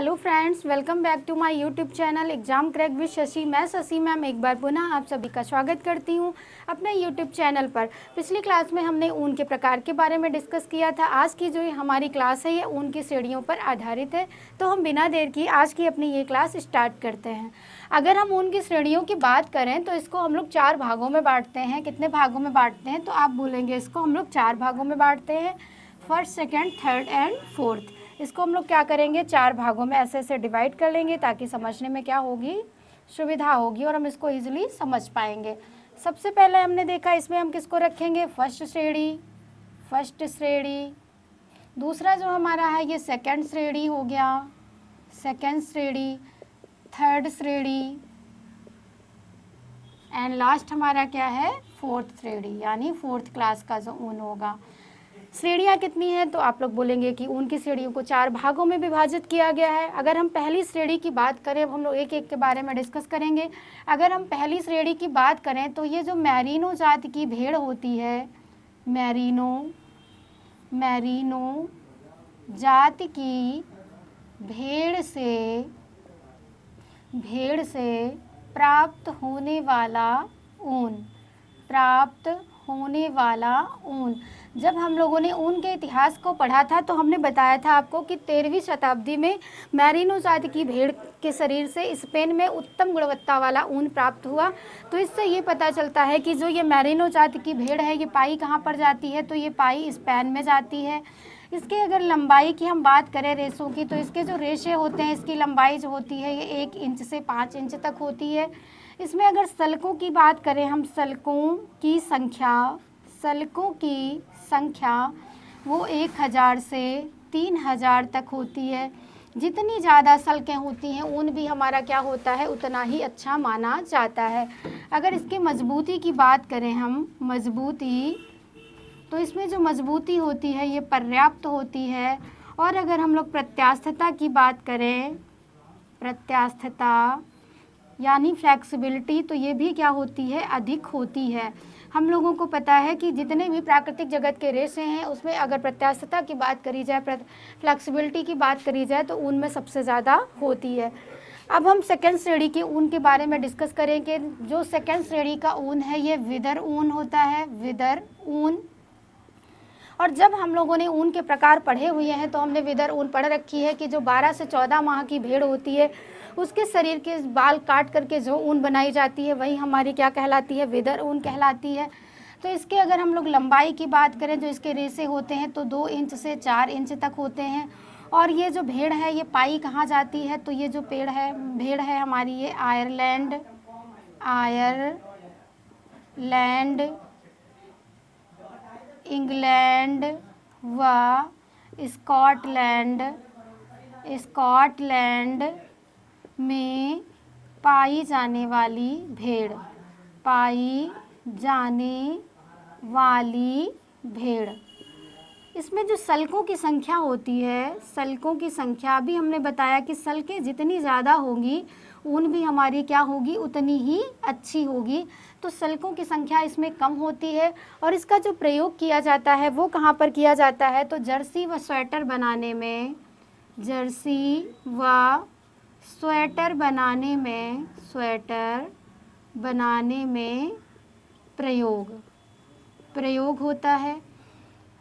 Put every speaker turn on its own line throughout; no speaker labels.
Hello friends, welcome back to my YouTube channel exam crack with Shashi. मैं Shashi ma'am एक बार पुनः आप सभी का स्वागत करती हूं अपने यूट्यूब चैनल पर। पिछली क्लास में हमने ऊन के प्रकार के बारे में डिस्कस किया था। आज की जो हमारी क्लास है ये ऊन की श्रेणियों पर आधारित है। तो हम बिना देर किए आज की अपनी ये क्लास स्टार्ट करते हैं। अगर हम ऊन की श्रेणियों की बात करें तो इसको हम लोग 4 भागों में बांटते हैं। कितने भागों में बांटते हैं तो आप बोलेंगे इसको हम लोग 4 भागों में बांटते हैं, first, second, third and fourth. इसको हम लोग क्या करेंगे, 4 भागों में ऐसे ऐसे डिवाइड कर लेंगे ताकि समझने में क्या होगी, सुविधा होगी और हम इसको इजीली समझ पाएंगे। सबसे पहले हमने देखा इसमें हम किसको रखेंगे, फर्स्ट श्रेणी। दूसरा जो हमारा है ये सेकंड श्रेणी हो गया, सेकंड श्रेणी, थर्ड श्रेणी एंड लास्ट हमारा क्या है, फोर्थ श्रेणी, यानी फोर्थ क्लास का जो ऊन होगा। श्रेणियाँ कितनी हैं तो आप लोग बोलेंगे कि ऊन की श्रेणियों को 4 भागों में विभाजित किया गया है। अगर हम पहली श्रेणी की बात करें, अब हम लोग एक एक के बारे में डिस्कस करेंगे। अगर हम पहली श्रेणी की बात करें तो ये जो मैरिनो जाति की भेड़ होती है, मैरिनो जाति की भेड़ से प्राप्त होने वाला ऊन। जब हम लोगों ने ऊन के इतिहास को पढ़ा था तो हमने बताया था आपको कि 13वीं शताब्दी में मैरिनो जाति की भेड़ के शरीर से स्पेन में उत्तम गुणवत्ता वाला ऊन प्राप्त हुआ। तो इससे ये पता चलता है कि जो ये मैरिनो जाति की भेड़ है ये पाई कहाँ पर जाती है, तो ये पाई स्पेन में जाती है। इसके अगर लंबाई की हम बात करें रेशों की, तो इसके जो रेशे होते हैं इसकी लंबाई जो होती है ये 1 इंच से 5 इंच तक होती है। इसमें अगर सल्कों की बात करें हम, सल्कों की संख्या वो 1000 से 3000 तक होती है। जितनी ज़्यादा सल्कें होती हैं ऊन भी हमारा क्या होता है, उतना ही अच्छा माना जाता है। अगर इसके मजबूती की बात करें हम, मजबूती, तो इसमें जो मजबूती होती है ये पर्याप्त होती है। और अगर हम लोग प्रत्यास्थता की बात करें, प्रत्यास्थता यानी फ्लेक्सिबिलिटी, तो ये भी क्या होती है, अधिक होती है। हम लोगों को पता है कि जितने भी प्राकृतिक जगत के रेशे हैं उसमें अगर प्रत्यास्थता की बात करी जाए, फ्लेक्सिबिलिटी की बात करी जाए तो ऊन में सबसे ज़्यादा होती है। अब हम सेकेंड श्रेणी के ऊन के बारे में डिस्कस करेंगे। जो सेकेंड श्रेणी का ऊन है ये विदर ऊन होता है, विदर ऊन। और जब हम लोगों ने ऊन के प्रकार पढ़े हुए हैं तो हमने विदर ऊन पढ़ रखी है कि जो 12 से 14 माह की भेड़ होती है उसके शरीर के बाल काट करके जो ऊन बनाई जाती है वही हमारी क्या कहलाती है, विदर ऊन कहलाती है। तो इसके अगर हम लोग लंबाई की बात करें, जो इसके रेशे होते हैं तो 2 इंच से 4 इंच तक होते हैं। और ये जो भेड़ है ये पाई कहाँ जाती है, तो ये जो भेड़ है हमारी ये आयरलैंड, इंग्लैंड व स्कॉटलैंड में पाई जाने वाली भेड़। इसमें जो सल्कों की संख्या होती है, सल्कों की संख्या भी हमने बताया कि सल्कें जितनी ज़्यादा होंगी ऊन भी हमारी क्या होगी, उतनी ही अच्छी होगी। तो सल्कों की संख्या इसमें कम होती है। और इसका जो प्रयोग किया जाता है वो कहाँ पर किया जाता है, तो जर्सी व स्वेटर बनाने में प्रयोग होता है।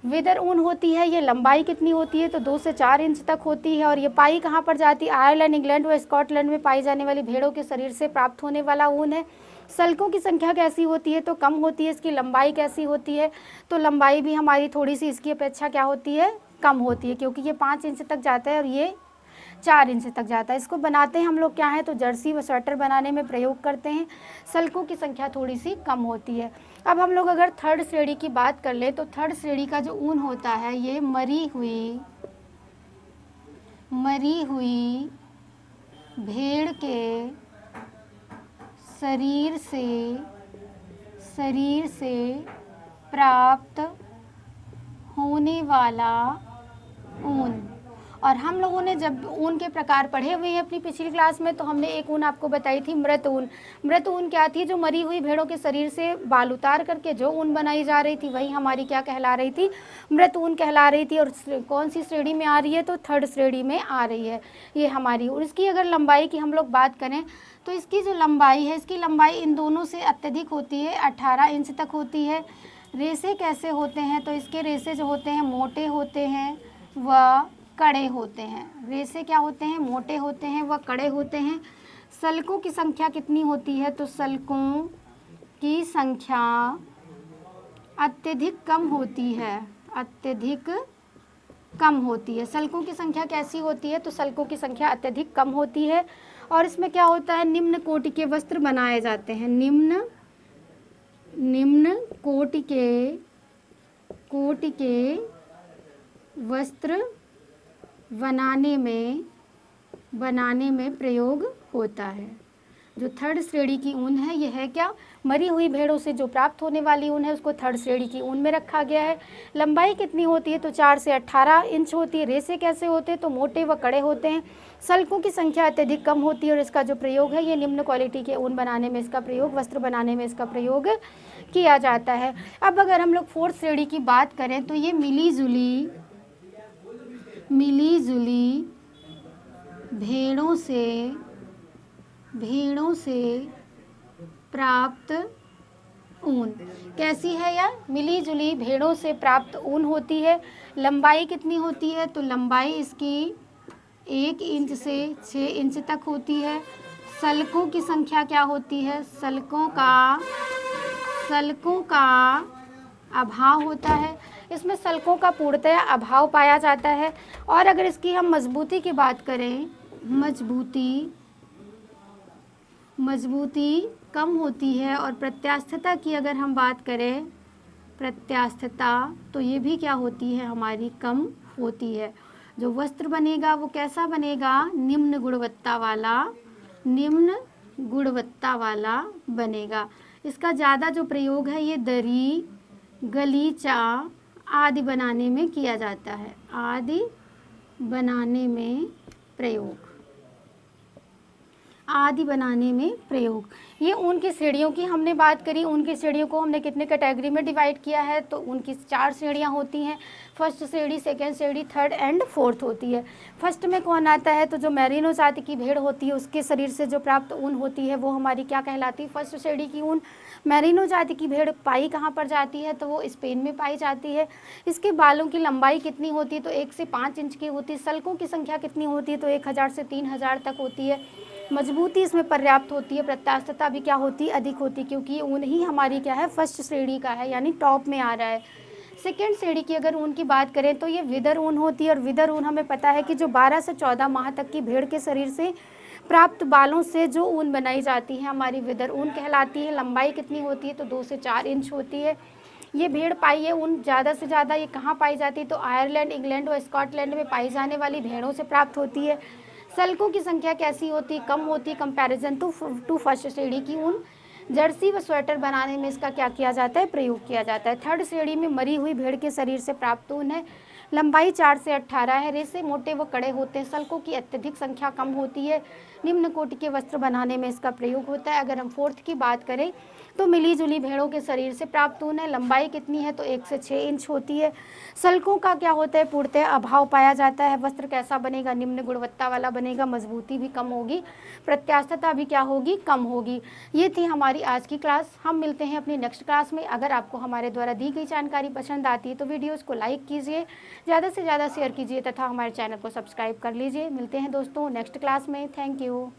विदर ऊन होती है, ये लंबाई कितनी होती है, तो 2 से 4 इंच तक होती है। और ये पाई कहाँ पर जाती है, आयरलैंड, इंग्लैंड व स्कॉटलैंड में पाई जाने वाली भेड़ों के शरीर से प्राप्त होने वाला ऊन है। सल्कों की संख्या कैसी होती है, तो कम होती है। इसकी लंबाई कैसी होती है, तो लंबाई भी हमारी थोड़ी सी इसकी अपेक्षा क्या होती है, कम होती है, क्योंकि ये 5 इंच तक जाता है और ये 4 इंच तक जाता है। इसको बनाते हैं हम लोग क्या है, तो जर्सी व स्वेटर बनाने में प्रयोग करते हैं। सल्कों की संख्या थोड़ी सी कम होती है। अब हम लोग अगर थर्ड श्रेणी की बात कर ले तो थर्ड श्रेणी का जो ऊन होता है ये मरी हुई भेड़ के शरीर से प्राप्त होने वाला ऊन। और हम लोगों ने जब ऊन के प्रकार पढ़े हुए हैं अपनी पिछली क्लास में, तो हमने एक ऊन आपको बताई थी मृत ऊन। मृत ऊन क्या थी? जो मरी हुई भेड़ों के शरीर से बाल उतार करके जो ऊन बनाई जा रही थी वही हमारी क्या कहला रही थी? मृत ऊन कहला रही थी। और कौन सी श्रेणी में आ रही है? तो थर्ड श्रेणी में आ रही है ये हमारी। और इसकी अगर लंबाई की हम लोग बात करें तो इसकी जो लंबाई है, इसकी लंबाई इन दोनों से अत्यधिक होती है, 18 इंच तक होती है। रेशे कैसे होते हैं? तो इसके रेशे जो होते हैं मोटे होते हैं व कड़े होते हैं। रेशे क्या होते हैं? मोटे होते हैं व कड़े होते हैं। सल्कों की संख्या कितनी होती है? तो सल्कों की संख्या अत्यधिक कम होती है, अत्यधिक कम होती है। सल्कों की संख्या कैसी होती है? तो सल्कों की संख्या अत्यधिक कम होती है। और इसमें क्या होता है? निम्न कोटि के वस्त्र बनाए जाते हैं। निम्न कोटि के वस्त्र बनाने में प्रयोग होता है। जो थर्ड श्रेणी की ऊन है यह है क्या? मरी हुई भेड़ों से जो प्राप्त होने वाली ऊन है उसको थर्ड श्रेणी की ऊन में रखा गया है। लंबाई कितनी होती है? तो 4 से 18 इंच होती है। रेशे कैसे होते हैं? तो मोटे व कड़े होते हैं। सल्कों की संख्या अत्यधिक कम होती है और इसका जो प्रयोग है ये निम्न क्वालिटी के ऊन बनाने में इसका प्रयोग, वस्त्र बनाने में इसका प्रयोग किया जाता है। अब अगर हम लोग फोर्थ श्रेणी की बात करें तो ये मिली जुली भेड़ों से प्राप्त ऊन कैसी है यार? मिली जुली भेड़ों से प्राप्त ऊन होती है। लंबाई कितनी होती है? तो लंबाई इसकी 1 इंच से 6 इंच तक होती है। सल्कों की संख्या क्या होती है? सल्कों का अभाव होता है। इसमें सल्कों का पूर्णतः अभाव पाया जाता है। और अगर इसकी हम मजबूती की बात करें, मजबूती कम होती है। और प्रत्यास्थता की अगर हम बात करें, प्रत्यास्थता तो ये भी क्या होती है? हमारी कम होती है। जो वस्त्र बनेगा वो कैसा बनेगा? निम्न गुणवत्ता वाला बनेगा। इसका ज़्यादा जो प्रयोग है ये दरी, गलीचा आदि बनाने में किया जाता है। आदि बनाने में प्रयोग। ये ऊन की श्रेणियों की हमने बात करी। ऊन की श्रेणियों को हमने कितने कैटेगरी में डिवाइड किया है? तो उनकी 4 श्रेणियाँ होती हैं। फर्स्ट श्रेणी, सेकेंड श्रेणी, थर्ड एंड फोर्थ होती है। फर्स्ट में कौन आता है? तो जो मैरिनो जाति की भेड़ होती है उसके शरीर से जो प्राप्त ऊन होती है वो हमारी क्या कहलाती है? फर्स्ट श्रेणी की ऊन। मैरिनो जाति की भेड़ पाई कहाँ पर जाती है? तो वो स्पेन में पाई जाती है। इसके बालों की लंबाई कितनी होती है? तो 1 से 5 इंच की होती है। सल्कों की संख्या कितनी होती है? तो 1000 से 3000 तक होती है। मजबूती इसमें पर्याप्त होती है। प्रत्यास्थता भी क्या होती है? अधिक होती है, क्योंकि ये ऊन ही हमारी क्या है? फर्स्ट श्रेणी का है, यानी टॉप में आ रहा है। सेकेंड श्रेणी की अगर ऊन की बात करें तो ये विदर ऊन होती है। और विदर ऊन हमें पता है कि जो 12 से 14 माह तक की भेड़ के शरीर से प्राप्त बालों से जो ऊन बनाई जाती है हमारी विदर ऊन कहलाती है। लंबाई कितनी होती है? तो 2 से 4 इंच होती है। ये भेड़ पाई है ऊन ज़्यादा से ज़्यादा ये कहाँ पाई जाती है? तो आयरलैंड, इंग्लैंड और स्कॉटलैंड में पाई जाने वाली भेड़ों से प्राप्त होती है। सल्कों की संख्या कैसी होती है? कम होती है कंपैरिजन टू फर्स्ट श्रेणी की ऊन। जर्सी व स्वेटर बनाने में इसका क्या किया जाता है? प्रयोग किया जाता है। थर्ड श्रेणी में मरी हुई भेड़ के शरीर से प्राप्त ऊन है। लंबाई 4 से 18 है। रेशे मोटे व कड़े होते हैं। सल्कों की अत्यधिक संख्या कम होती है। निम्न कोटि के वस्त्र बनाने में इसका प्रयोग होता है। अगर हम फोर्थ की बात करें तो मिली जुली भेड़ों के शरीर से प्राप्त ऊन है। लंबाई कितनी है? तो 1 से 6 इंच होती है। सल्कों का क्या होता है? पूर्णतः अभाव पाया जाता है। वस्त्र कैसा बनेगा? निम्न गुणवत्ता वाला बनेगा। मजबूती भी कम होगी, प्रत्यास्थता भी क्या होगी? कम होगी। ये थी हमारी आज की क्लास। हम मिलते हैं अपनी नेक्स्ट क्लास में। अगर आपको हमारे द्वारा दी गई जानकारी पसंद आती है तो वीडियोज़ को लाइक कीजिए, ज़्यादा से ज़्यादा शेयर कीजिए तथा हमारे चैनल को सब्सक्राइब कर लीजिए। मिलते हैं दोस्तों नेक्स्ट क्लास में। Thank you.